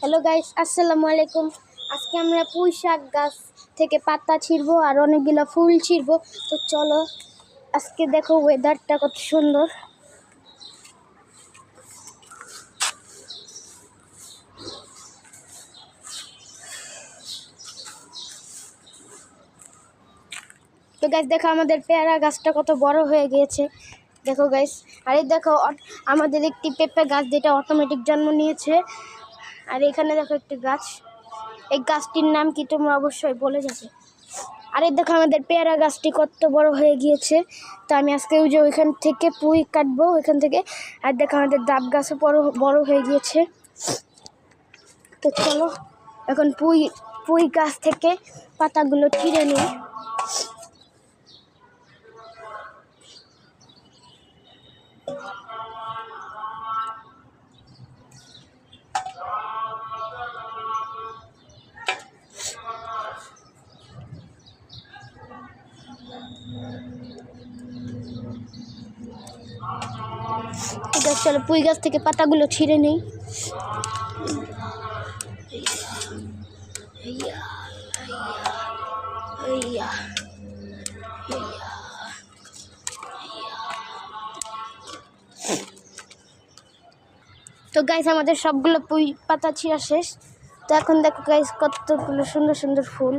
Hello guys, আসসালামু আলাইকুম। আজকে আমরা পুঁই শাক গাছ থেকে পাতা ছিঁড়বো আর অনেকগুলো ফুল ছিঁড়বো। তো চলো, আজকে দেখো ওয়েদারটা কত সুন্দর। তো গাইস দেখো, আমাদের পেয়ারা গাছটা কত বড় হয়ে গিয়েছে। দেখো গাইস, আর এই দেখো আমাদের একটি পেঁপে গাছ, যেটা অটোমেটিক জন্ম নিয়েছে। আর এখানে দেখো একটি গাছ, এই গাছটির নাম কি তোমরা অবশ্যই বলে যাবে। আর এই দেখো আমাদের পেয়ারা গাছটি কত বড় হয়ে গিয়েছে। তো আমি আজকে ওই যে ওইখান থেকে পুঁই কাটবো ওইখান থেকে। আর দেখো আমাদের ডাব গাছও বড় হয়ে গিয়েছে। তো চলো এখন পুঁই গাছ থেকে পাতাগুলো ছিঁড়ে নিই। চলো পুঁই গাছ থেকে পাতাগুলো ছিঁড়ে নিই। তো গাইস, আমাদের সবগুলো পুঁই পাতা ছিঁড়া শেষ। তো এখন দেখো গাইস, কতগুলো সুন্দর সুন্দর ফুল।